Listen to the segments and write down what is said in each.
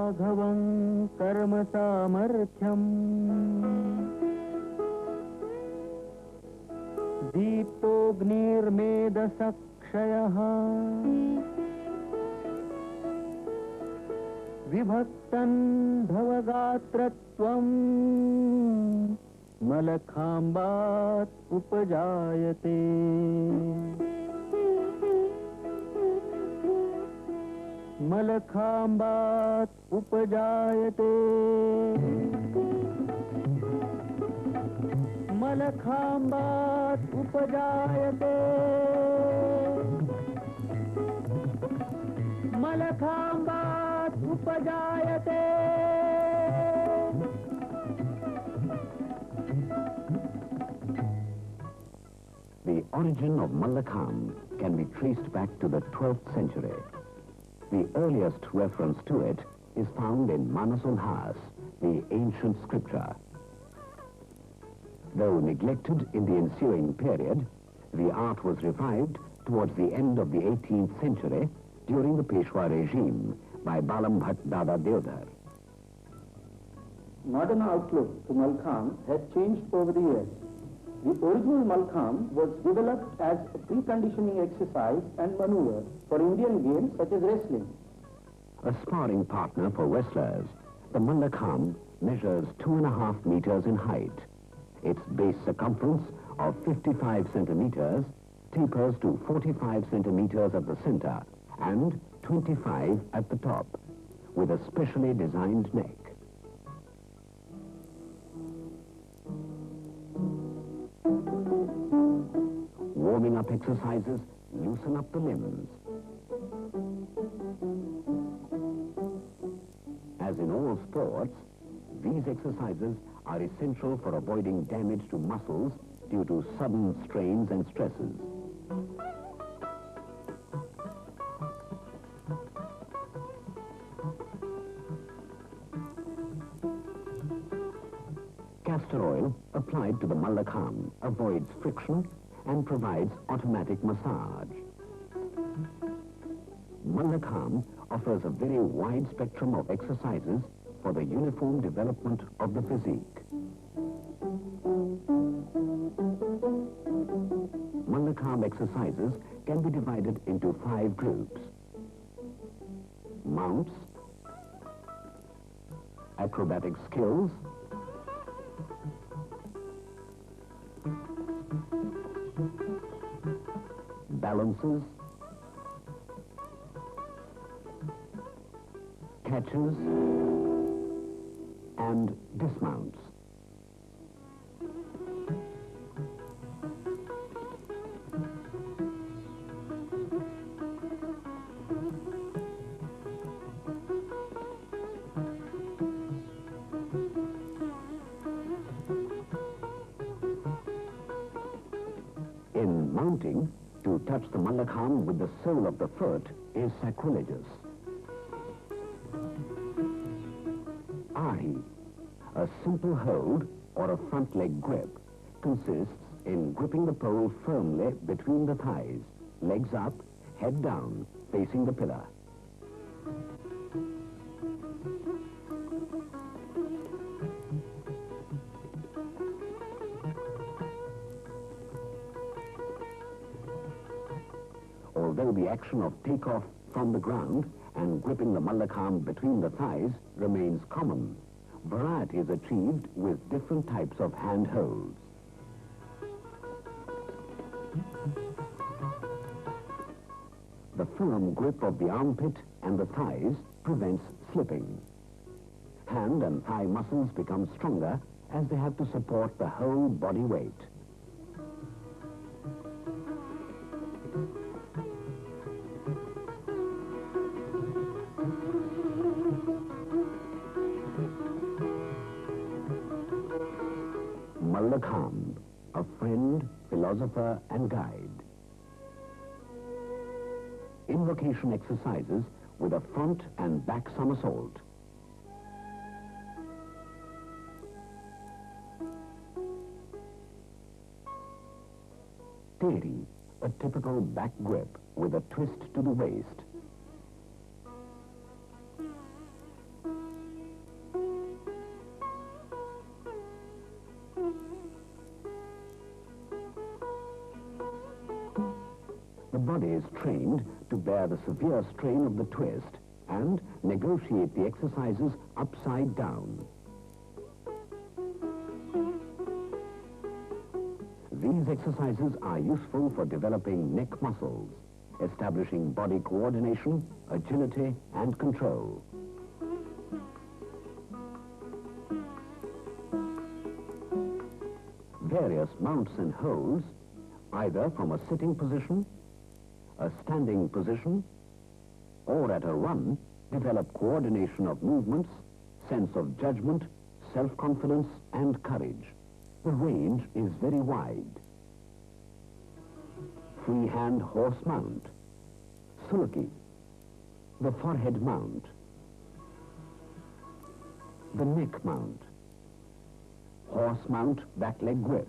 लाघवं कर्म सामर्थ्यम् दीप्तोऽग्निर्मेधसक्षयः विभक्तं भवगात्रत्वं मलखाम्बात् उपजायते। मलखाम्बात् उपजायते। मलखाम्बात् उपजायते। मलखाम्बात् उपजायते। The origin of Mallakham can be traced back to the 12th century. The earliest reference to it is found in Manasulhas, the ancient scripture. Though neglected in the ensuing period, the art was revived towards the end of the 18th century during the Peshwa regime by Balam Bhatt Dada Deodhar. Modern outlook to Mallakham has changed over the years. The original Mallakham was developed as a preconditioning exercise and maneuver for Indian games such as wrestling. A sparring partner for wrestlers, the Mallakham measures 2.5 meters in height. Its base circumference of 55 centimeters tapers to 45 centimeters at the center and 25 at the top, with a specially designed neck. Warming up exercises loosen up the limbs. As in all sports, these exercises are essential for avoiding damage to muscles due to sudden strains and stresses. Castor oil applied to the Mallakham avoids friction and provides automatic massage. Mallakham offers a very wide spectrum of exercises for the uniform development of the physique. Mallakham exercises can be divided into 5 groups: mounts, acrobatic skills, balances, catches, and dismounts. In mounting, to touch the Mallakham with the sole of the foot is sacrilegious. Ahi, a simple hold or a front leg grip, consists in gripping the pole firmly between the thighs, legs up, head down, facing the pillar. Although the action of takeoff from the ground and gripping the Mallakham between the thighs remains common, variety is achieved with different types of hand holds. The firm grip of the armpit and the thighs prevents slipping. Hand and thigh muscles become stronger as they have to support the whole body weight. Mallakham, a friend, philosopher, and guide. Invocation exercises with a front and back somersault. Teri, a typical back grip with a twist to the waist. The body is trained to bear the severe strain of the twist and negotiate the exercises upside down. These exercises are useful for developing neck muscles, establishing body coordination, agility, and control. Various mounts and holds, either from a sitting position, a standing position, or at a run, develop coordination of movements, sense of judgment, self-confidence, and courage. The range is very wide. Freehand horse mount, sulky, the forehead mount, the neck mount, horse mount back leg grip,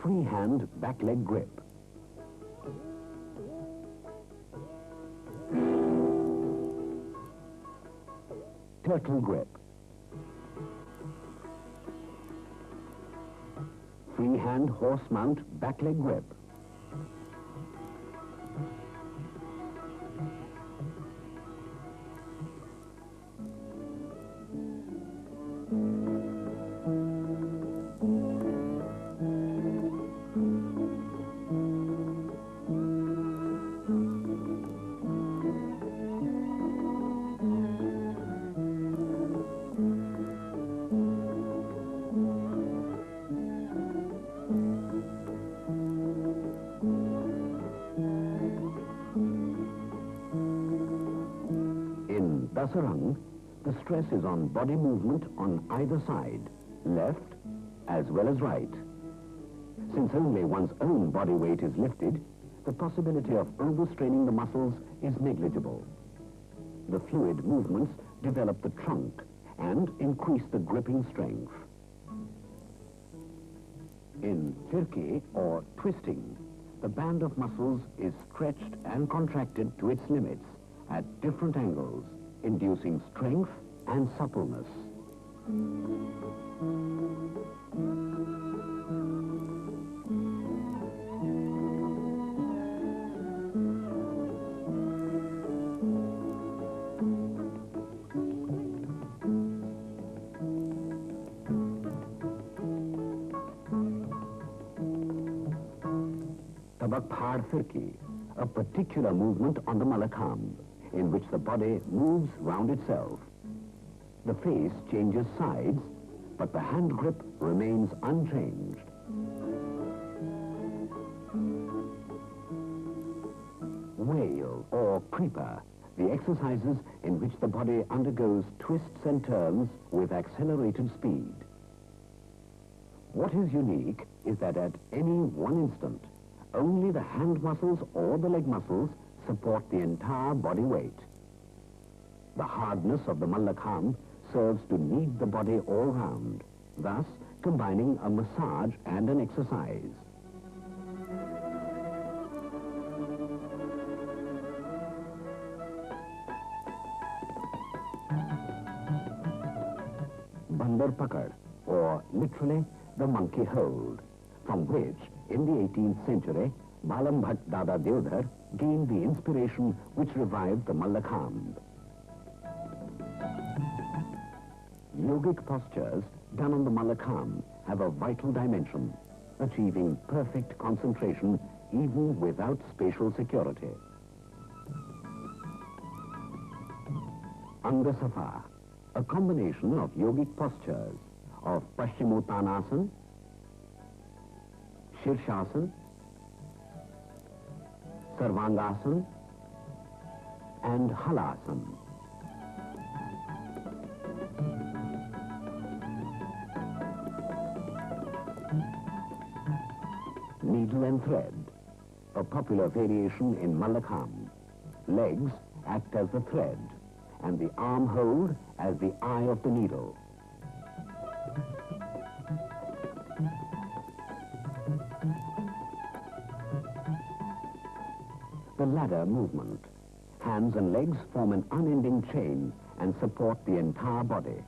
freehand back leg grip, turtle grip, freehand horse mount back leg grip, Dasarang, the stress is on body movement on either side, left as well as right. Since only one's own body weight is lifted, the possibility of overstraining the muscles is negligible. The fluid movements develop the trunk and increase the gripping strength. In firki, or twisting, the band of muscles is stretched and contracted to its limits at different angles, inducing strength and suppleness. Tabak Phad Firki, a particular movement on the Mallakhamba, in which the body moves round itself. The face changes sides, but the hand grip remains unchanged. Whale or creeper, the exercises in which the body undergoes twists and turns with accelerated speed. What is unique is that at any one instant, only the hand muscles or the leg muscles support the entire body weight. The hardness of the Mallakhamba serves to knead the body all round, thus combining a massage and an exercise. Bandar Pakad, or literally the monkey hold, from which, in the 18th century, Balam Bhatt Dada Devdhar gained the inspiration which revived the Mallakhamba. Yogic postures done on the Mallakhamba have a vital dimension, achieving perfect concentration even without spatial security. Angasafa, a combination of yogic postures of Paschimottanasana, Shirshasana, Sarvangasana, and Halasana. Needle and thread, a popular variation in Mallakhamba. Legs act as the thread, and the arm hold as the eye of the needle. The ladder movement. Hands and legs form an unending chain and support the entire body.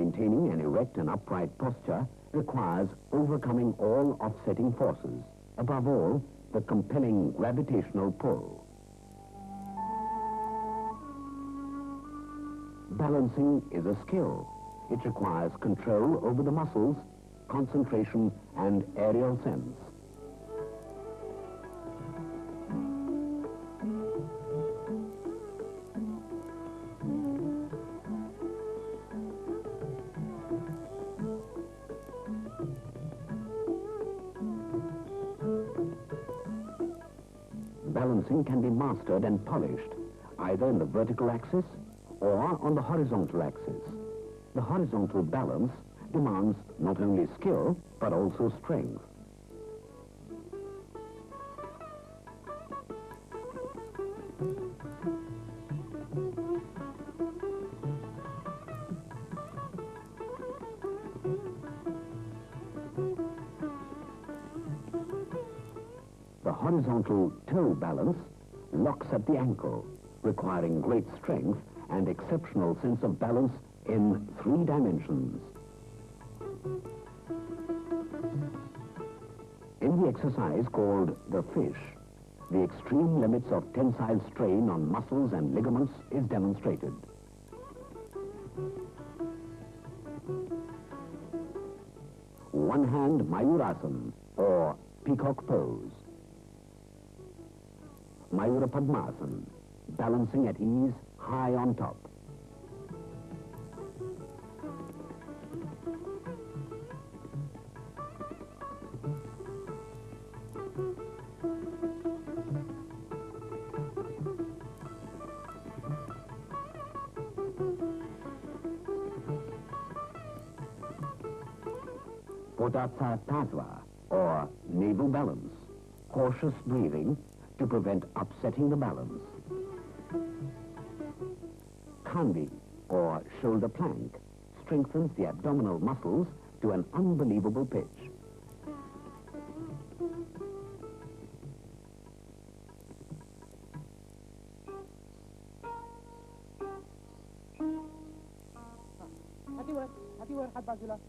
Maintaining an erect and upright posture requires overcoming all offsetting forces, above all, the compelling gravitational pull. Balancing is a skill. It requires control over the muscles, concentration, and aerial sense. Balancing can be mastered and polished, either in the vertical axis or on the horizontal axis. The horizontal balance demands not only skill, but also strength. The horizontal toe balance locks at the ankle, requiring great strength and exceptional sense of balance in 3 dimensions. In the exercise called the fish, the extreme limits of tensile strain on muscles and ligaments is demonstrated. One-hand Mayurasana, or peacock pose. Mayura Padmasana, balancing at ease high on top. Potatsa Tattva, or navel balance, cautious breathing to prevent upsetting the balance. Khandi, or shoulder plank, strengthens the abdominal muscles to an unbelievable pitch.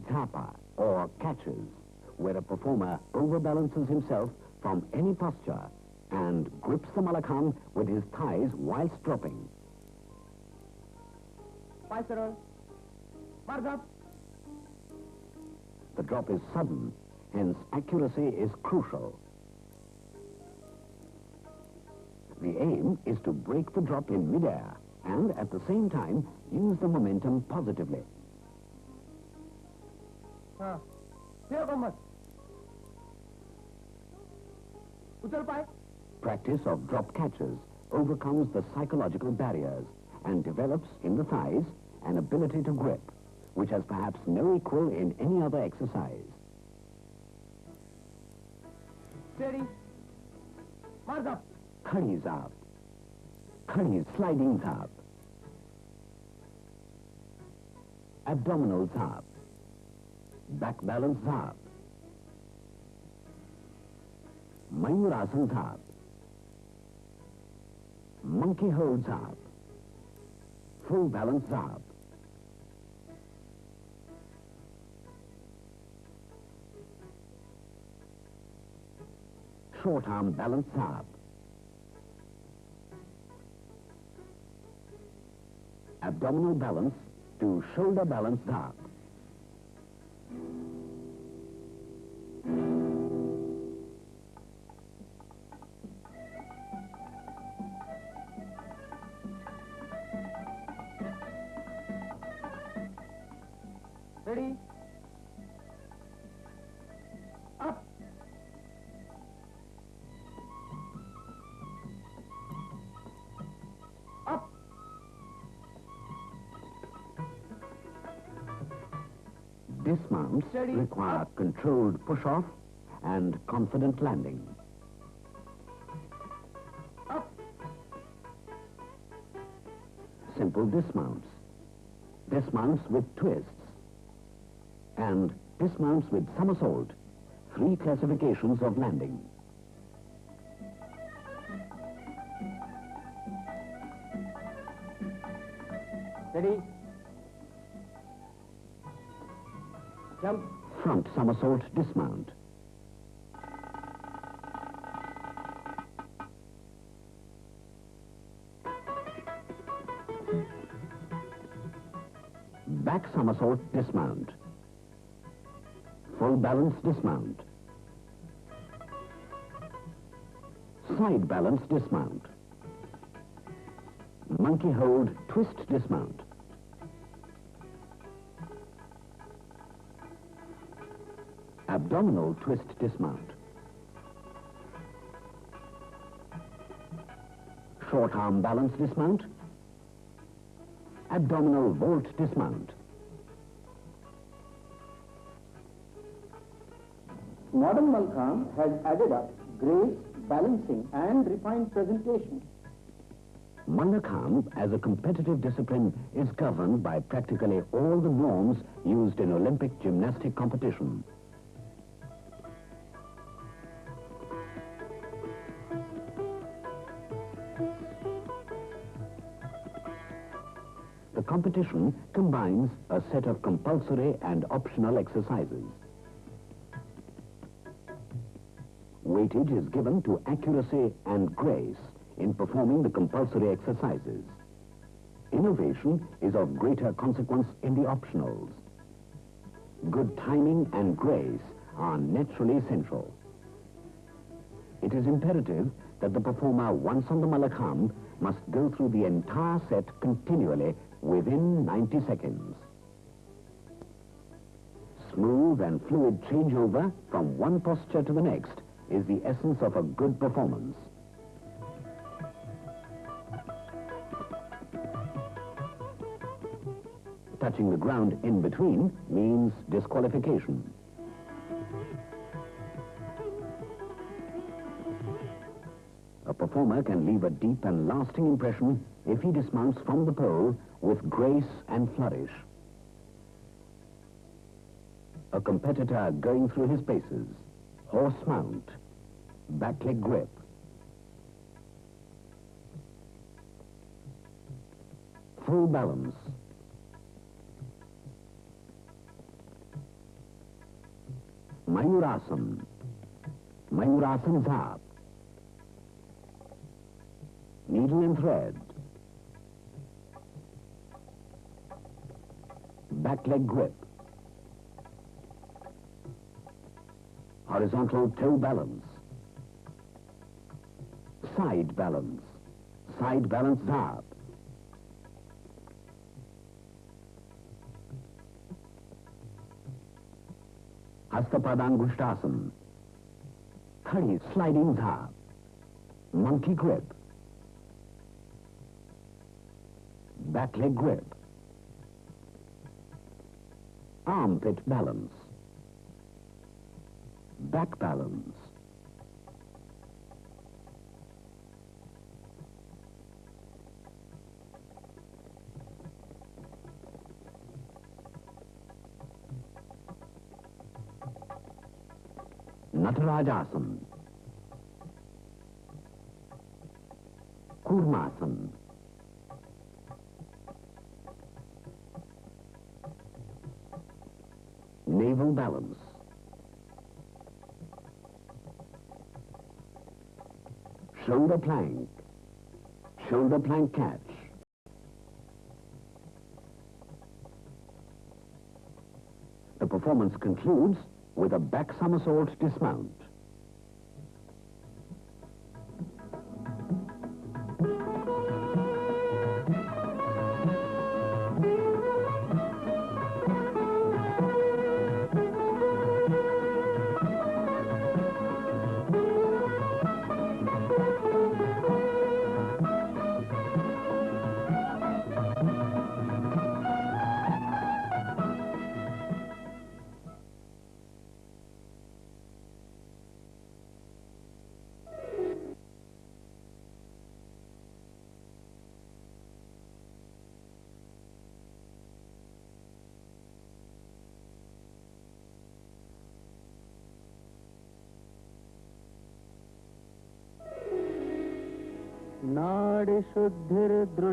Zappa, or catches, where a performer overbalances himself from any posture and grips the Mallakhamba with his thighs whilst dropping. The drop is sudden, hence accuracy is crucial. The aim is to break the drop in midair and at the same time use the momentum positively. Practice of drop catches overcomes the psychological barriers and develops in the thighs an ability to grip, which has perhaps no equal in any other exercise. Steady. Mark up. Khadi zap. Khadi sliding zap. Abdominal zap. Back balance zap. Mayurasana zap. Monkey hold zap. Full balance zap. Short arm balance zap. Abdominal balance to shoulder balance zap. Ready? Up. Up. Dismounts Steady. require controlled push-off and confident landing. Up. Simple dismounts. Dismounts with twists. And dismounts with somersault. 3 classifications of landing. Ready? Jump. Front somersault dismount. Back somersault dismount. Full balance dismount. Side balance dismount. Monkey hold twist dismount. Abdominal twist dismount. Short arm balance dismount. Abdominal vault dismount. Modern Mallakhambh has added up grace, balancing and refined presentation. Mallakhambh, as a competitive discipline, is governed by practically all the norms used in Olympic gymnastic competition. The competition combines a set of compulsory and optional exercises. Weightage is given to accuracy and grace in performing the compulsory exercises. Innovation is of greater consequence in the optionals. Good timing and grace are naturally essential. It is imperative that the performer, once on the Mallakhambh, must go through the entire set continually within 90 seconds. Smooth and fluid changeover from one posture to the next is the essence of a good performance. Touching the ground in between means disqualification. A performer can leave a deep and lasting impression if he dismounts from the pole with grace and flourish. A competitor going through his paces. Horse mount. Back leg grip. Full balance. Mayurasana. Mayurasana zap. Needle and thread. Back leg grip. Horizontal toe balance. Side balance. Side balance zap. Hastapadangushtasana. Khadi sliding zap. Monkey grip. Back leg grip. Armpit balance. Back balance. Natarajasana. Kurmasana. Navel balance. Shoulder plank. Shoulder plank catch. The performance concludes with a back somersault dismount. नाडी शुद्धिर्दृढारोग्यम्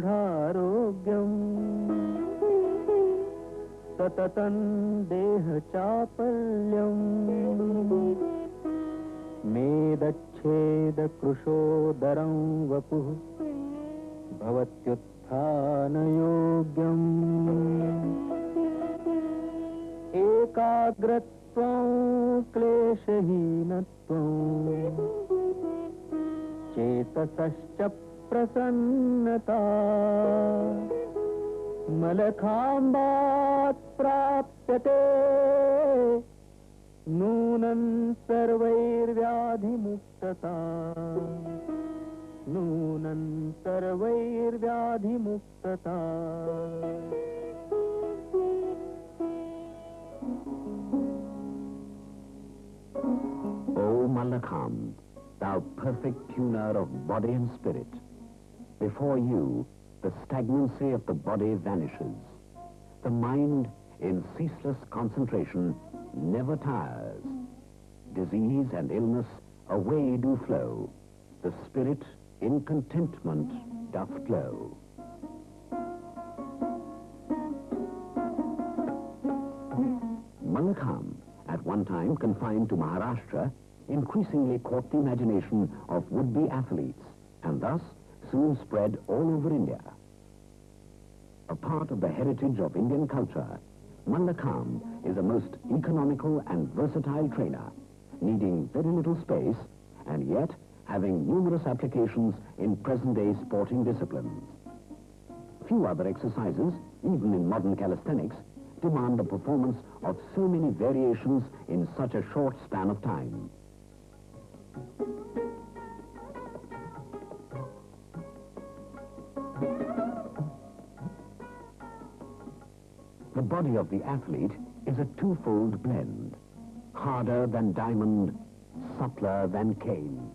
सततं देहचापल्यम् मेदच्छेदकृशोदरं वपुः भवत्युत्थानयोग्यम् एकाग्रत्वं क्लेशहीनत्वं चेतसश्च प्रसन्नता मलखाम्बात् प्राप्यते नूनं सर्वैर्व्याधिमुक्तता नूनं सर्वैर्व्याधिमुक्तता O Mallakhamba, thou perfect tuner of body and spirit, before you the stagnancy of the body vanishes. The mind, in ceaseless concentration, never tires. Disease and illness away do flow. The spirit, in contentment, doth glow. Mallakhamba, at one time confined to Maharashtra, increasingly caught the imagination of would-be athletes, and thus soon spread all over India. A part of the heritage of Indian culture, Mallakhamba is a most economical and versatile trainer, needing very little space and yet having numerous applications in present-day sporting disciplines. Few other exercises, even in modern calisthenics, demand the performance of so many variations in such a short span of time. The body of the athlete is a twofold blend, harder than diamond, subtler than cane.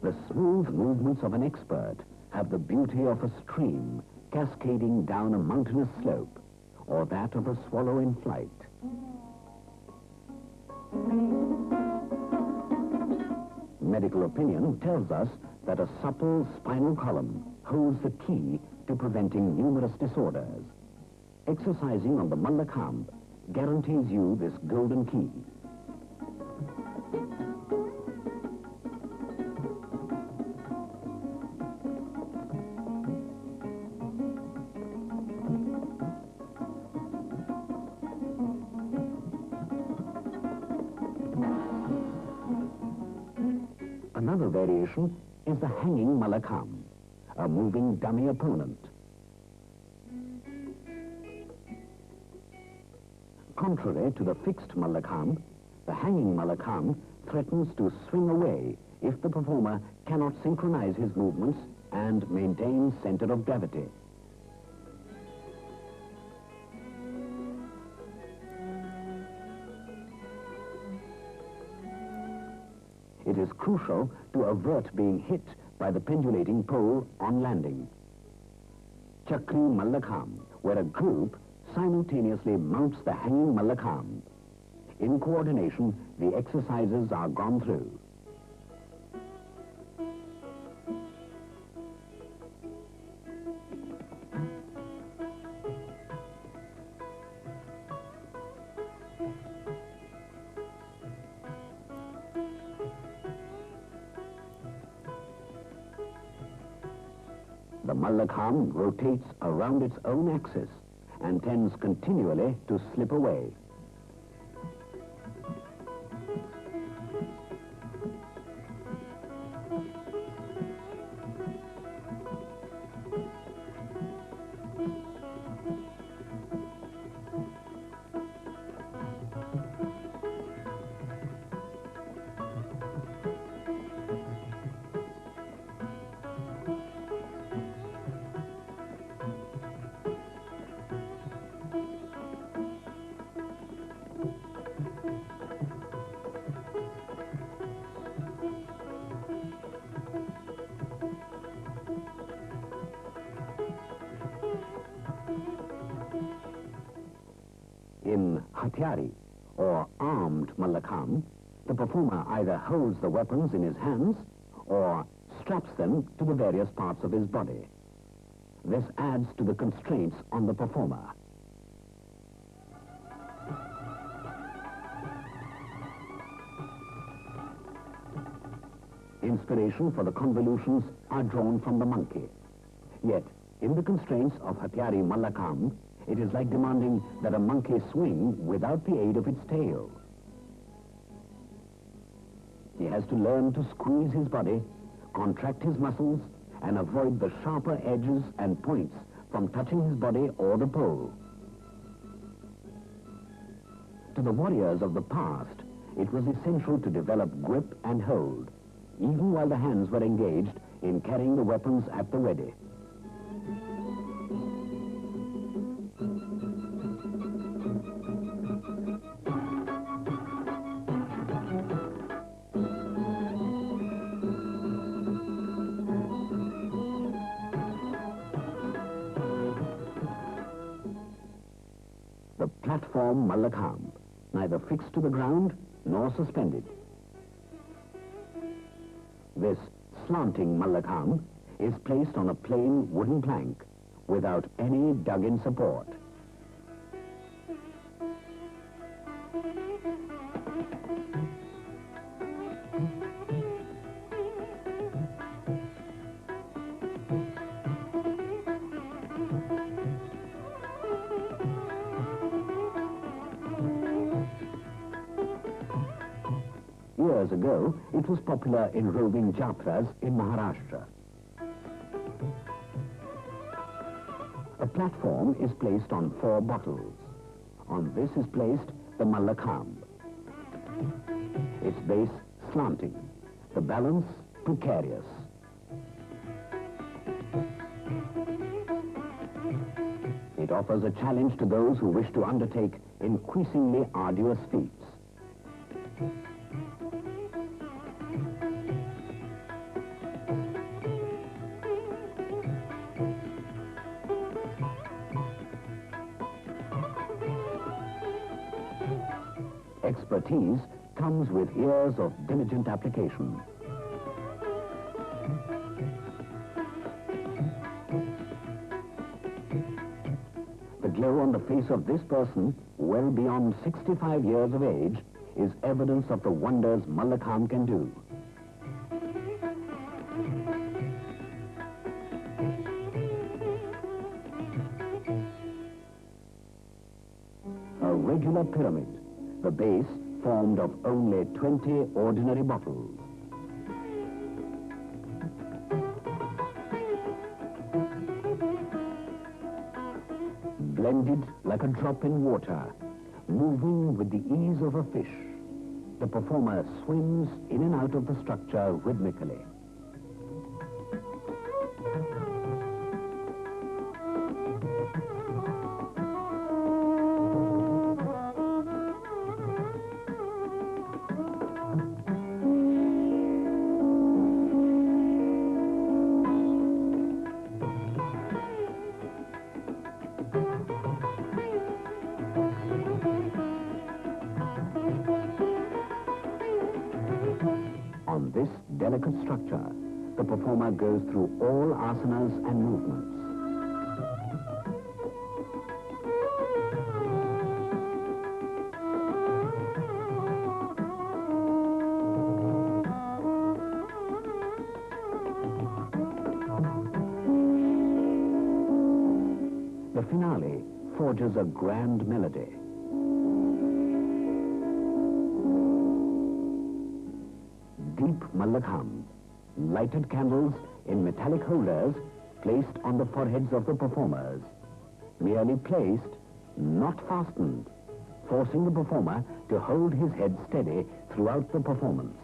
The smooth movements of an expert have the beauty of a stream cascading down a mountainous slope, or that of a swallow in flight. Medical opinion tells us that a supple spinal column holds the key to preventing numerous disorders. Exercising on the Mallakhamba guarantees you this golden key. Another variation is the hanging Mallakhamba, a moving dummy opponent. Contrary to the fixed Mallakhamba, the hanging Mallakhamba threatens to swing away if the performer cannot synchronize his movements and maintain center of gravity. It is crucial to avert being hit by the pendulating pole on landing. Chakri Mallakhamba, where a group simultaneously mounts the hanging Mallakhamba. In coordination, the exercises are gone through. The Mallakhamba rotates around its own axis and tends continually to slip away. In Hathyari, or armed Mallakham, the performer either holds the weapons in his hands or straps them to the various parts of his body. This adds to the constraints on the performer. Inspiration for the convolutions are drawn from the monkey. Yet, in the constraints of Hathyari Mallakham, it is like demanding that a monkey swing without the aid of its tail. He has to learn to squeeze his body, contract his muscles, and avoid the sharper edges and points from touching his body or the pole. To the warriors of the past, it was essential to develop grip and hold, even while the hands were engaged in carrying the weapons at the ready. The platform Mallakham, neither fixed to the ground nor suspended. This slanting Mallakham is placed on a plain wooden plank without any dug-in support. Years ago, it was popular in roving jatras in Maharashtra. A platform is placed on 4 bottles. On this is placed the Mallakham. Its base slanting, the balance precarious. It offers a challenge to those who wish to undertake increasingly arduous feats. Expertise comes with years of diligent application. The glow on the face of this person, well beyond 65 years of age, is evidence of the wonders Mallakham can do. A regular pyramid, the base formed of only 20 ordinary bottles. Blended like a drop in water, moving with the ease of a fish, the performer swims in and out of the structure rhythmically. On this delicate structure, the performer goes through all asanas and movements. The finale forges a grand melody. Deep Mallakham, lighted candles in metallic holders placed on the foreheads of the performers. Merely placed, not fastened, forcing the performer to hold his head steady throughout the performance.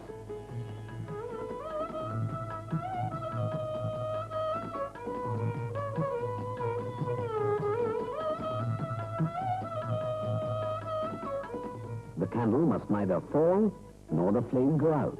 The candle must neither fall nor the flame go out.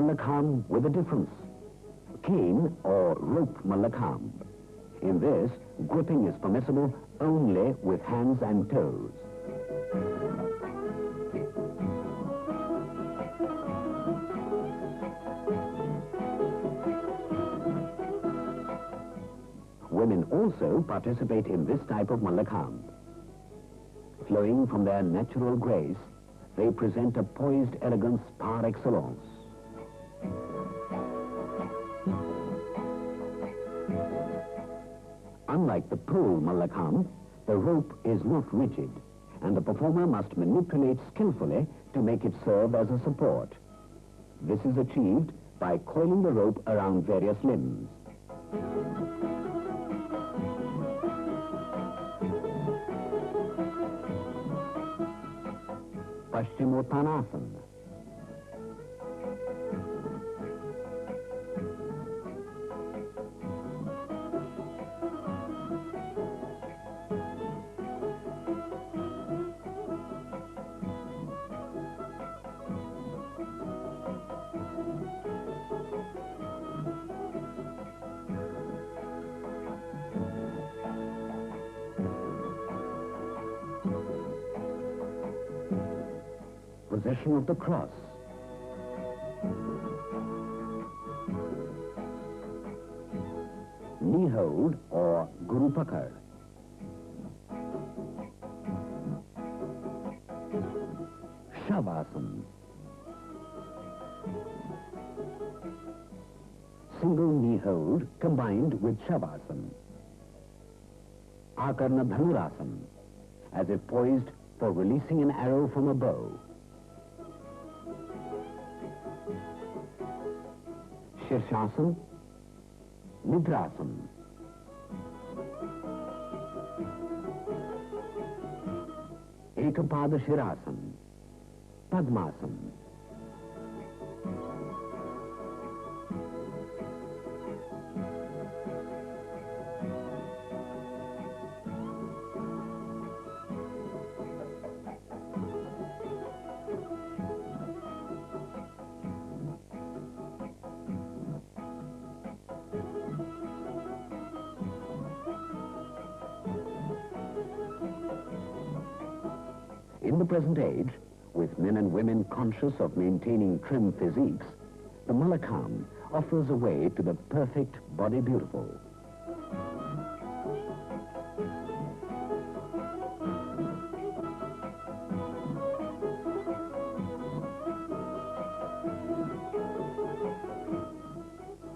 Mallakham with a difference. Cane or rope Mallakham. In this, gripping is permissible only with hands and toes. Women also participate in this type of Mallakham. Flowing from their natural grace, they present a poised elegance par excellence. Unlike the pole Mallakham, the rope is not rigid, and the performer must manipulate skillfully to make it serve as a support. This is achieved by coiling the rope around various limbs. Paschimottanasana. Position of the cross. Knee hold or Guru Pakad. Shavasana. Single knee hold combined with Shavasana. Akarna Dhanurasana, as if poised for releasing an arrow from a bow. Shirshasana, Nidrasana. Ekapada Shirasana, Padmasana. In the present age, with men and women conscious of maintaining trim physiques, the Mallakham offers a way to the perfect body beautiful.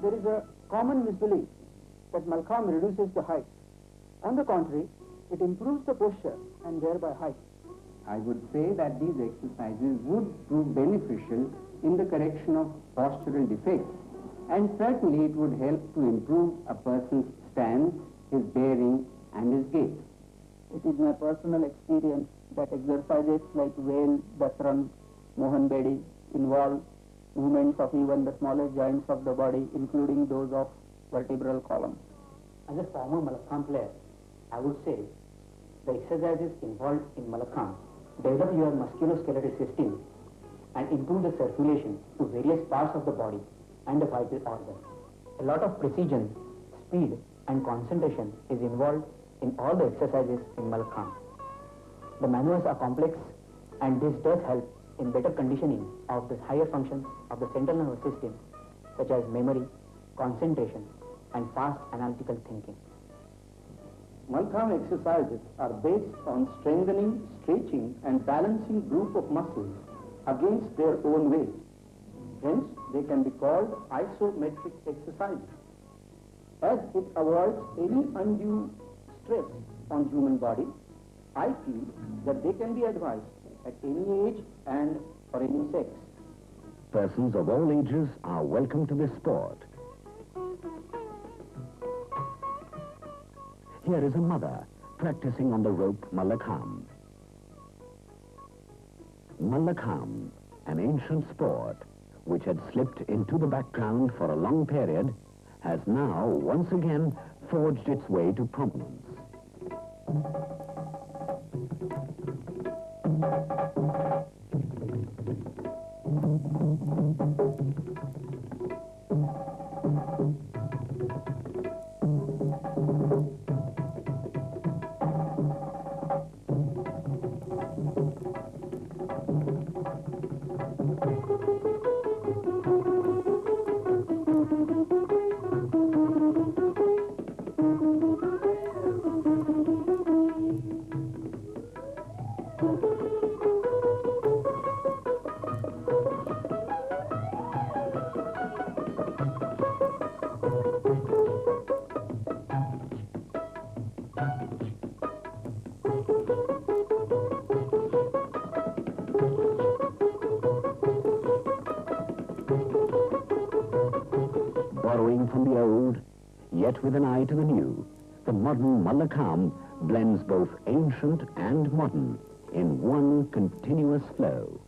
There is a common misbelief that Mallakham reduces the height. On the contrary, it improves the posture and thereby height. I would say that these exercises would prove beneficial in the correction of postural defects, and certainly it would help to improve a person's stance, his bearing and his gait. It is my personal experience that exercises like Vel, Dasran, Mohan Bedi involve movements of even the smallest joints of the body, including those of vertebral column. As a former Mallakham player, I would say the exercises involved in Mallakham develop your musculoskeletal system and improve the circulation to various parts of the body and the vital organs. A lot of precision, speed and concentration is involved in all the exercises in Mallakham. The maneuvers are complex and this does help in better conditioning of the higher functions of the central nervous system such as memory, concentration and fast analytical thinking. Mallakham exercises are based on strengthening, stretching and balancing group of muscles against their own weight. Hence, they can be called isometric exercises. As it avoids any undue stress on human body, I feel that they can be advised at any age and for any sex. Persons of all ages are welcome to this sport. Here is a mother practicing on the rope Mallakham. Mallakham, an ancient sport which had slipped into the background for a long period, has now once again forged its way to prominence. Borrowing from the old, yet with an eye to the new, the modern Mallakhamba blends both ancient and modern in one continuous flow.